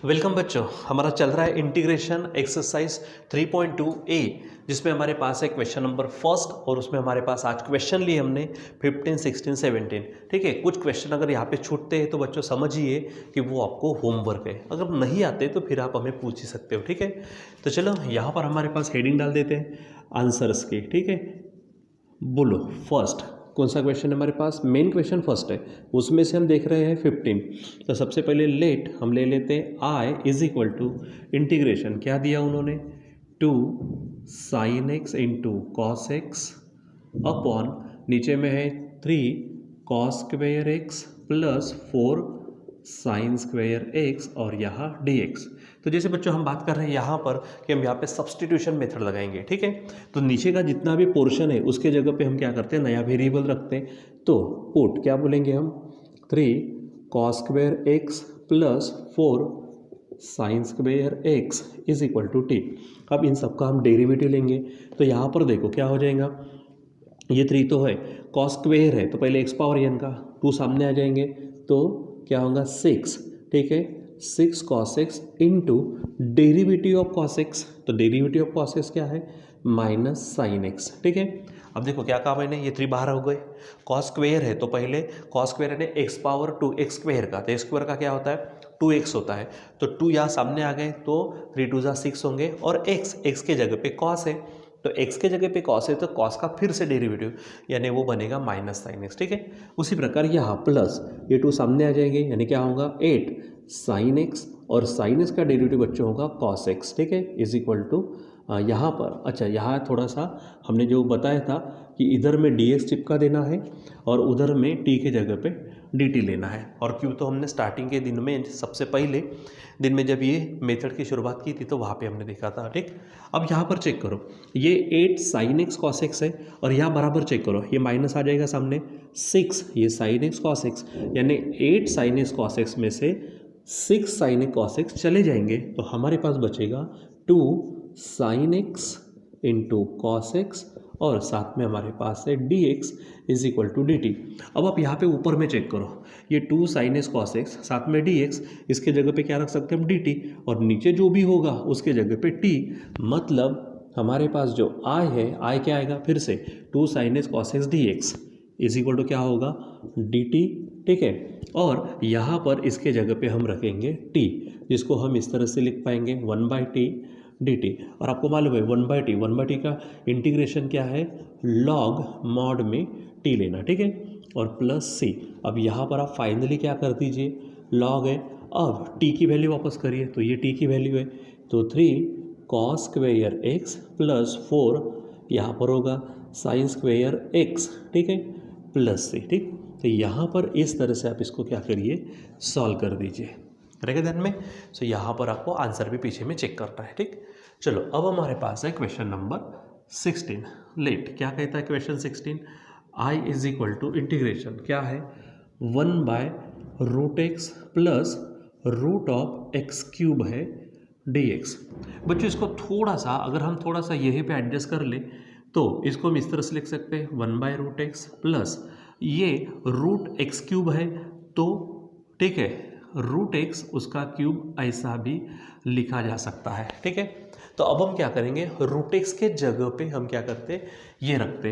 Welcome बच्चों, हमारा चल रहा है इंटीग्रेशन एक्सरसाइज 3.2a, जिसमें हमारे पास है क्वेश्चन नंबर फर्स्ट और उसमें हमारे पास आज क्वेश्चन लिए हमने 15, 16, 17। ठीक है, कुछ क्वेश्चन अगर यहाँ पे छूटते हैं तो बच्चों समझिए कि वो आपको होमवर्क है, अगर नहीं आते तो फिर आप हमें पूछ ही सकते हो। ठीक है, तो चलो यहाँ पर हमारे पास हेडिंग डाल देते हैं आंसर्स की। ठीक है, बोलो फर्स्ट कौन सा क्वेश्चन है हमारे पास। मेन क्वेश्चन फर्स्ट है, उसमें से हम देख रहे हैं 15। तो सबसे पहले लेट हम ले लेते हैं आई इज इक्वल टू इंटीग्रेशन, क्या दिया उन्होंने, 2 sin x into cos x upon नीचे में है 3 cos square x plus 4 sine square x और यहाँ dx। तो जैसे बच्चों हम बात कर रहे हैं यहाँ पर कि हम यहाँ पे सब्सटीट्यूशन मेथड लगाएंगे। ठीक है, तो नीचे का जितना भी पोर्शन है उसके जगह पे हम क्या करते हैं, नया वेरिएबल रखते हैं। तो पुट क्या बोलेंगे हम, 3 cos square x plus 4 sine square x is equal to t. अब इन सबका हम डेरिवेटिव लेंगे, तो यहाँ पर देखो क्या हो जाएगा, ये 3 तो है, cos स्क्वेयर है तो पहले x पावर n का 2 सामने आ जाएंगे तो क्या होगा 6। ठीक है, 6 cos x into derivative of cos x, तो डेरिवेटिव ऑफ cos x क्या है, माइनस साइन x। ठीक है, अब देखो क्या कहा मैंने, ये 3 बाहर हो गए, cos स्क्वेयर है तो पहले cos स्क्वेयर है x पावर 2 x स्क्वेयर का, तो x स्क्वेयर का क्या होता है 2x होता है, तो 2 यहाँ सामने आ गए तो 3 2 6 होंगे और x के जगह पे cos है, तो x के जगह पे cos है तो cos का फिर से डेरिवेटिव यानी वो बनेगा माइनस साइन एक्स। ठीक है, उसी प्रकार यहाँ प्लस ये 2 सामने आ जाएंगे यानी क्या होगा 8 साइन एक्स और साइन एक्स का डेरिवेटिव बच्चों होगा cos x। ठीक है, इज इक्वल टू यहाँ पर, अच्छा यहाँ थोड़ा सा हमने जो बताया था कि इधर में dx चिपका देना है और उधर में t के जगह पे dt लेना है। और क्यों, तो हमने स्टार्टिंग के दिन में सबसे पहले दिन में जब ये मेथड की शुरुआत की थी तो वहाँ पे हमने देखा था। ठीक, अब यहाँ पर चेक करो, ये 8 साइन एक्स कॉस एक्स है और यहाँ बराबर चेक करो, ये माइनस आ जाएगा सामने 6, ये साइन एक्स कॉस एक्स यानी 8 साइन एक्स कॉस एक्स में से 6 साइन एक्स कॉस एक्स चले जाएंगे तो हमारे पास बचेगा 2 sine x into cos x और साथ में हमारे पास है dx is equal to dt। अब आप यहाँ पे ऊपर में चेक करो, ये 2 साइन एक्स कॉस एक्स साथ में dx, इसके जगह पे क्या रख सकते हैं हम dt, और नीचे जो भी होगा उसके जगह पे t, मतलब हमारे पास जो i है, i क्या आएगा फिर से 2 sine x cos x dx is equal to क्या होगा dt। ठीक है, और यहाँ पर इसके जगह पे हम रखेंगे t, जिसको हम इस तरह से लिख पाएंगे 1/t dt। और आपको मालूम है 1/t का इंटीग्रेशन क्या है, log मॉड में t लेना। ठीक है, और प्लस c। अब यहाँ पर आप फाइनली क्या कर दीजिए, log है, अब t की वैल्यू वापस करिए तो ये t की वैल्यू है तो 3 cos स्क्वेयर x प्लस 4 यहाँ पर होगा साइन स्क्वेयर x। ठीक है, प्लस c। ठीक, तो यहाँ पर इस तरह से आप इसको क्या करिए, सॉल्व कर दीजिए, रहेगा ध्यान में। सो यहाँ पर आपको आंसर भी पीछे में चेक करना है। ठीक, चलो अब हमारे पास है क्वेश्चन नंबर 16। लेट क्या कहता है question 16, I is equal to integration क्या है 1/√x plus root of x cube है dx। बच्चों इसको थोड़ा सा अगर हम थोड़ा सा यहीं पे एडजस्ट कर ले तो इसको हम इस तरह से लिख सकते हैं 1/√x प्लस ये रूट एक्स क्यूब है तो ठीक है, रूट एक्स उसका क्यूब ऐसा भी लिखा जा सकता है। ठीक है, तो अब हम क्या करेंगे, रूट एक्स के जगह पे हम क्या करते हैं, ये रखते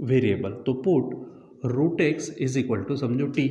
वेरिएबल, तो put root x is equal to समझो टी।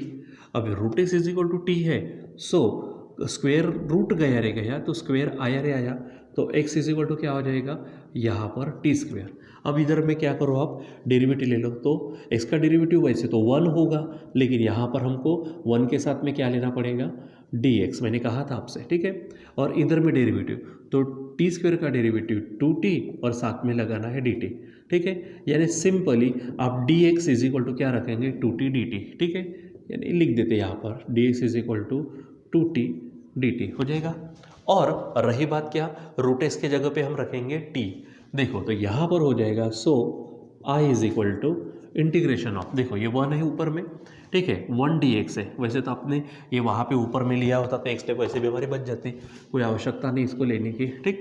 अब root x is equal to t है, सो स्क्वेयर रूट गया रे गया तो स्क्वेयर आया रे आया, तो x इज इक्वल टू क्या हो जाएगा यहाँ पर टी स्क्वेयर। अब इधर में क्या करो आप डेरिवेटिव ले लो, तो x का डेरिवेटिव वैसे तो 1 होगा लेकिन यहाँ पर हमको 1 के साथ में क्या लेना पड़ेगा dx, मैंने कहा था आपसे। ठीक है, और इधर में डेरिवेटिव तो टी स्क्वेयर का डेरिवेटिव 2t और साथ में लगाना है dt। ठीक है, यानी सिंपली आप dx इज इक्वल टू क्या रखेंगे 2t dt। ठीक है, यानी लिख देते यहाँ पर dx is equal to 2t dt हो जाएगा। और रही बात क्या, रूट एक्स के जगह पे हम रखेंगे t, देखो तो यहाँ पर हो जाएगा so I is equal to integration of, देखो ये 1 है ऊपर में, ठीक है 1 dx है, वैसे तो आपने ये वहाँ पे ऊपर में लिया होता तो एक्स स्टेप वैसे भी हमारी बच जाती, कोई आवश्यकता नहीं इसको लेने की। ठीक,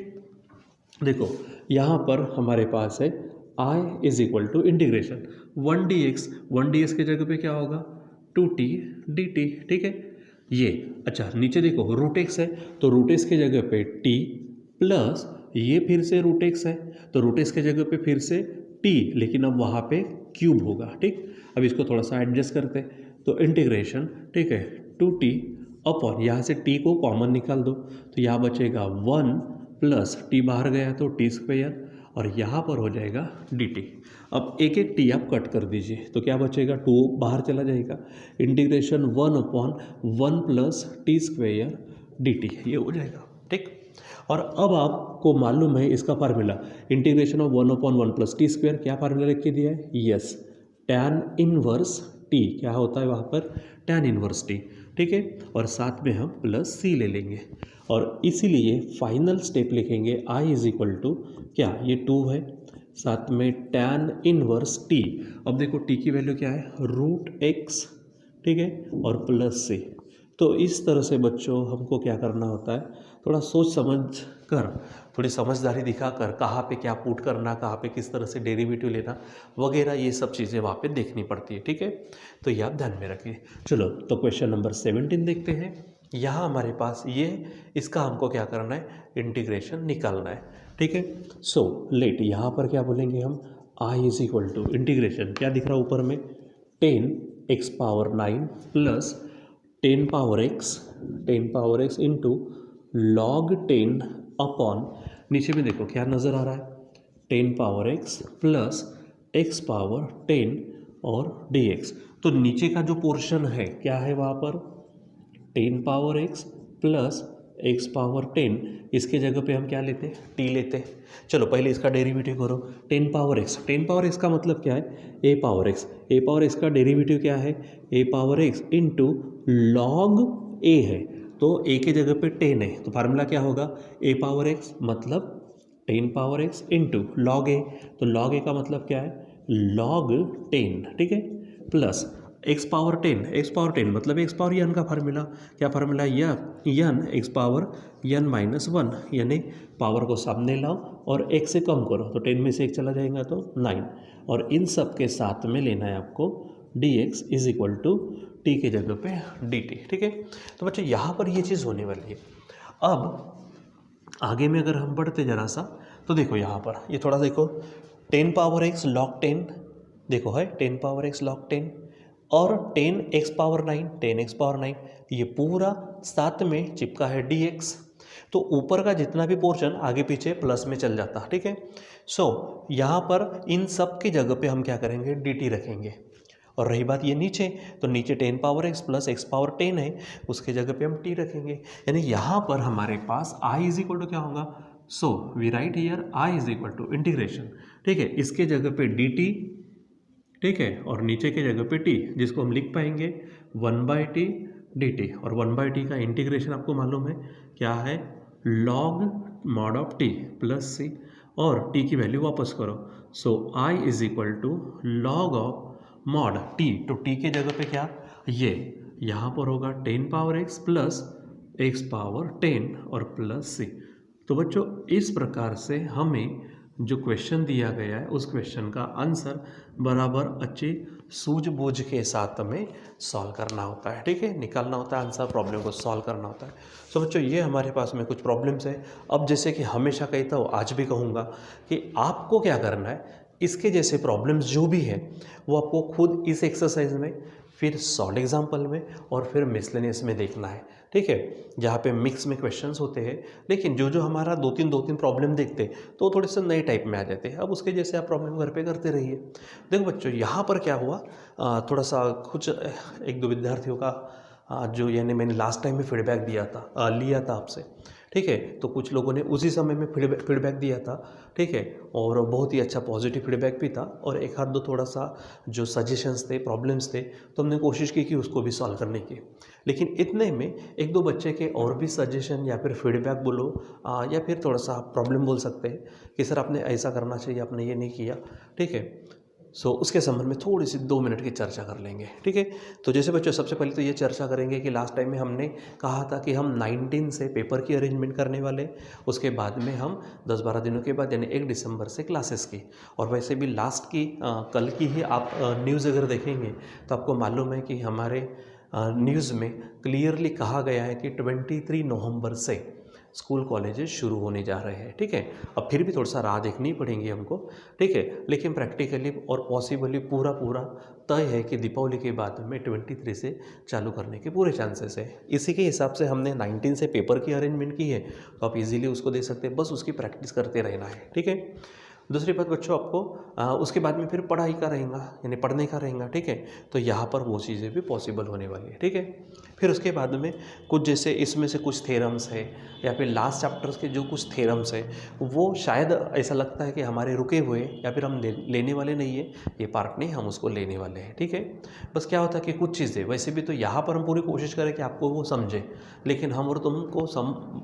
देखो यहाँ पर हमारे पास है I is equal to integration 1 dx, 1 dx के जगह पे क्या होगा 2t dt। ठीक है, ये अच्छा नीचे देखो रूट एक्स है, तो रूट एक्स की जगह पे टी प्लस ये फिर से रूट एक्स है, तो रूट एक्स की जगह पे फिर से टी, लेकिन अब वहाँ पे क्यूब होगा। ठीक, अब इसको थोड़ा सा एडजस्ट करते, तो इंटीग्रेशन, ठीक है, टू टी अपॉन, यहाँ से टी को कॉमन निकाल दो, तो यहाँ बचेगा 1 प्लस टी बाहर गया तो टी स्क्वायर, और यहाँ पर हो जाएगा डी टी। अब एक एक टी आप कट कर दीजिए, तो क्या बचेगा, 2 बाहर चला जाएगा, integration 1 upon 1 plus T square D T, ये हो जाएगा। ठीक, और अब आपको मालूम है इसका formula, integration of 1 upon 1 plus T square, क्या फार्मूला लिख के दिया है, यस, टैन इनवर्स टी, क्या होता है वहाँ पर, टैन इनवर्स टी। ठीक है, और साथ में हम प्लस सी ले लेंगे, और इसीलिए फाइनल स्टेप लिखेंगे आई इज इक्वल टू क्या, ये 2 है, साथ में टैन इनवर्स टी। अब देखो टी की वैल्यू क्या है, रूट एक्स, ठीक है, और प्लस सी। तो इस तरह से बच्चों हमको क्या करना होता है, थोड़ा सोच समझ कर, थोड़ी समझदारी दिखाकर कहाँ पे क्या पुट करना, कहाँ पे किस तरह से डेरिवेटिव लेना वगैरह, ये सब चीज़ें वहाँ पे देखनी पड़ती है। ठीक है, तो ये आप ध्यान में रखिए। चलो तो क्वेश्चन नंबर 17 देखते हैं। यहाँ हमारे पास ये, इसका हमको क्या करना है, इंटीग्रेशन निकालना है। ठीक है, सो लेट, यहाँ पर क्या बोलेंगे हम, आई इज इक्वल टू इंटीग्रेशन, क्या दिख रहा है ऊपर में, 10 x power 9 plus 10 power x into log 10 upon, नीचे में देखो क्या नज़र आ रहा है, 10 power x plus x power 10 और dx। तो नीचे का जो पोर्शन है क्या है वहाँ पर, 10 power x plus x power 10, इसके जगह पे हम क्या लेते हैं, t लेते हैं। चलो पहले इसका डेरिवेटिव करो, 10 पावर x का मतलब क्या है, a पावर x का डेरिवेटिव क्या है, a power x into log a है, तो a के जगह पे 10 है, तो फार्मूला क्या होगा, a पावर x मतलब 10 power x into log a, तो लॉग a का मतलब क्या है, लॉग 10, ठीक है, प्लस x पावर 10 मतलब x पावर n का फार्मूला, क्या फार्मूला, यन x पावर n माइनस 1, यानी पावर को सामने लाओ और x से कम करो, तो 10 में से 1 चला जाएगा तो 9, और इन सब के साथ में लेना है आपको dx is equal to t के जगह पे dt। ठीक है, तो बच्चों यहाँ पर ये चीज़ होने वाली है। अब आगे में अगर हम बढ़ते जरा सा, तो देखो यहाँ पर ये थोड़ा देखो, 10 पावर x लॉग 10, देखो है 10 पावर x लॉग 10 और 10x पावर 9, 10x पावर 9, ये पूरा साथ में चिपका है dx, तो ऊपर का जितना भी पोर्शन आगे पीछे प्लस में चल जाता। ठीक है, सो यहाँ पर इन सब की जगह पे हम क्या करेंगे, dt रखेंगे, और रही बात ये नीचे, तो नीचे 10 power x plus x power 10 है, उसके जगह पे हम t रखेंगे, यानी यहाँ पर हमारे पास i इज इक्वल टू क्या होगा, so we write here i is equal to integration, ठीक है, इसके जगह पे dt, ठीक है, और नीचे के जगह पे t, जिसको हम लिख पाएंगे 1/t dt, और 1/t का इंटीग्रेशन आपको मालूम है क्या है, log mod of t plus c, और t की वैल्यू वापस करो, so i is equal to log of mod t, तो t के जगह पे क्या, ये यहाँ पर होगा 10 power x plus x power 10 और प्लस c। तो बच्चों इस प्रकार से हमें जो क्वेश्चन दिया गया है उस क्वेश्चन का आंसर बराबर अच्छी सूझबूझ के साथ में सॉल्व करना होता है। ठीक है, निकालना होता है आंसर, प्रॉब्लम को सॉल्व करना होता है। तो बच्चों ये हमारे पास में कुछ प्रॉब्लम्स है। अब जैसे कि हमेशा कहता हूँ, आज भी कहूँगा कि आपको क्या करना है, इसके जैसे प्रॉब्लम्स जो भी है वो आपको खुद इस एक्सरसाइज में, फिर सॉल्व एग्जाम्पल में, और फिर मिसलेनियस में देखना है। ठीक है, जहाँ पे मिक्स में क्वेश्चंस होते हैं, लेकिन जो हमारा दो तीन प्रॉब्लम देखते तो थोड़े से नए टाइप में आ जाते हैं। अब उसके जैसे आप प्रॉब्लम घर पे करते रहिए। देखो बच्चों यहाँ पर क्या हुआ, थोड़ा सा कुछ 1-2 विद्यार्थियों का जो यानी मैंने लास्ट टाइम में फीडबैक लिया था आपसे। ठीक है, तो कुछ लोगों ने उसी समय में फीडबैक दिया था। ठीक है, और बहुत ही अच्छा पॉजिटिव फीडबैक भी था, और एक हाथ दो थोड़ा सा जो सजेशंस थे, प्रॉब्लम्स थे, तो हमने कोशिश की कि उसको भी सॉल्व करने की। लेकिन इतने में 1-2 बच्चे के और भी सजेशन या फिर फीडबैक बोलो, या फिर थोड़ा सा प्रॉब्लम बोल सकते हैं कि सर आपने ऐसा करना चाहिए, आपने ये नहीं किया। ठीक है, सो उसके संबंध में थोड़ी सी 2 मिनट की चर्चा कर लेंगे। ठीक है, तो जैसे बच्चों सबसे पहले तो ये चर्चा करेंगे कि लास्ट टाइम में हमने कहा था कि हम 19 से पेपर की अरेंजमेंट करने वाले, उसके बाद में हम 10-12 दिनों के बाद यानी 1 दिसंबर से क्लासेस की, और वैसे भी लास्ट की कल की ही आप न्यूज़ अगर देखेंगे तो आपको मालूम है कि हमारे न्यूज़ में क्लियरली कहा गया है कि 23 नवंबर से स्कूल कॉलेजेस शुरू होने जा रहे हैं। ठीक है, अब फिर भी थोड़ा सा राह देखनी पड़ेंगी हमको। ठीक है, लेकिन प्रैक्टिकली और पॉसिबली पूरा तय है कि दीपावली के बाद में 23 से चालू करने के पूरे चांसेस है। इसी के हिसाब से हमने 19 से पेपर की अरेंजमेंट की है, तो आप इजीली उसको दे सकते हैं, बस उसकी प्रैक्टिस करते रहना है। ठीक है, दूसरी बात बच्चों, आपको उसके बाद में फिर पढ़ाई का रहेगा, यानी पढ़ने का रहेगा। ठीक है, तो यहाँ पर वो चीज़ें भी पॉसिबल होने वाली है। ठीक है, फिर उसके बाद में कुछ जैसे इसमें से कुछ थेरम्स है या फिर लास्ट चैप्टर्स के जो कुछ थेरम्स है वो शायद ऐसा लगता है कि हमारे रुके हुए या फिर हम लेने वाले नहीं है, ये पार्ट नहीं, हम उसको लेने वाले हैं। ठीक है, बस क्या होता है कि कुछ चीज़ें वैसे भी तो यहाँ पर हम पूरी कोशिश करें कि आपको वो समझे, लेकिन हम और तुमको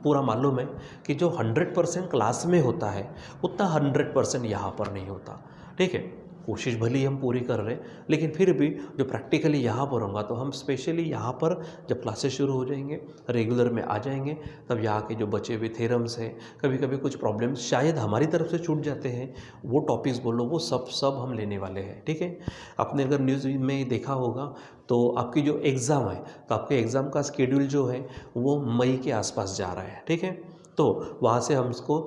पूरा मालूम है कि जो 100% क्लास में होता है उतना 100% यहाँ पर नहीं होता। ठीक है, कोशिश भली हम पूरी कर रहे हैं, लेकिन फिर भी जो प्रैक्टिकली यहाँ पर होगा तो हम स्पेशली यहाँ पर जब क्लासेस शुरू हो जाएंगे, रेगुलर में आ जाएंगे, तब यहाँ के जो बचे हुए थेरम्स हैं, कभी कभी कुछ प्रॉब्लम्स शायद हमारी तरफ से छूट जाते हैं, वो टॉपिक्स बोलो, वो सब हम लेने वाले हैं। ठीक है, आपने अगर न्यूज़ में देखा होगा तो आपकी जो एग्ज़ाम है, तो आपके एग्ज़ाम का शेड्यूल जो है वो मई के आसपास जा रहा है। ठीक है, तो वहाँ से हम उसको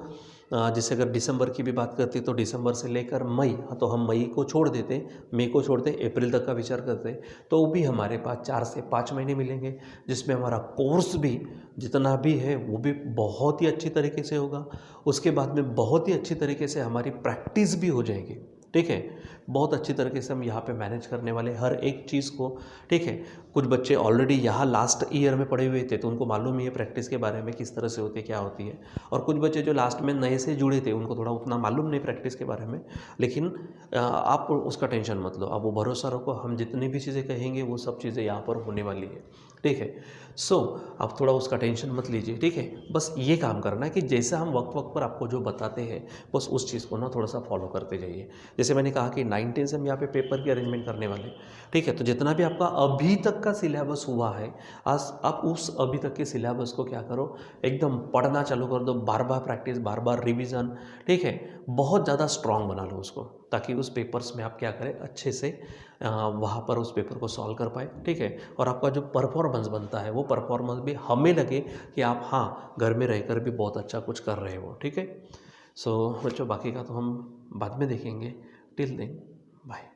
जैसे अगर दिसंबर की भी बात करते तो दिसंबर से लेकर मई, तो हम मई को छोड़ देते, मई को छोड़ते अप्रैल तक का विचार करते, तो वो भी हमारे पास 4 से 5 महीने मिलेंगे, जिसमें हमारा कोर्स भी जितना भी है वो भी बहुत ही अच्छी तरीके से होगा। उसके बाद में बहुत ही अच्छी तरीके से हमारी प्रैक्टिस भी हो जाएगी। ठीक है, बहुत अच्छी तरीके से हम यहाँ पे मैनेज करने वाले हर एक चीज़ को। ठीक है, कुछ बच्चे ऑलरेडी यहाँ लास्ट ईयर में पढ़े हुए थे तो उनको मालूम ही है प्रैक्टिस के बारे में, किस तरह से होती है, क्या होती है, और कुछ बच्चे जो लास्ट में नए से जुड़े थे उनको थोड़ा उतना मालूम नहीं प्रैक्टिस के बारे में। लेकिन आप उसका टेंशन मत लो, आप वो भरोसा रखो, हम जितनी भी चीज़ें कहेंगे वो सब चीज़ें यहाँ पर होने वाली है। ठीक है, सो आप थोड़ा उसका टेंशन मत लीजिए। ठीक है, बस ये काम करना है कि जैसा हम वक्त पर आपको जो बताते हैं बस उस चीज़ को ना थोड़ा सा फॉलो करते जाइए। जैसे मैंने कहा कि 19 से हम यहाँ पे पेपर की अरेंजमेंट करने वाले। ठीक है, तो जितना भी आपका अभी तक का सिलेबस हुआ है, आज आप उस अभी तक के सिलेबस को क्या करो, एकदम पढ़ना चालू कर दो, बार बार प्रैक्टिस, बार बार रिवीजन। ठीक है, बहुत ज़्यादा स्ट्रांग बना लो उसको, ताकि उस पेपर्स में आप क्या करें, अच्छे से वहाँ पर उस पेपर को सॉल्व कर पाए। ठीक है, और आपका जो परफॉर्मेंस बनता है वो परफॉर्मेंस भी हमें लगे कि आप हाँ घर में रहकर भी बहुत अच्छा कुछ कर रहे हो। ठीक है, सो बच्चों बाकी का तो हम बाद में देखेंगे। Till then bye.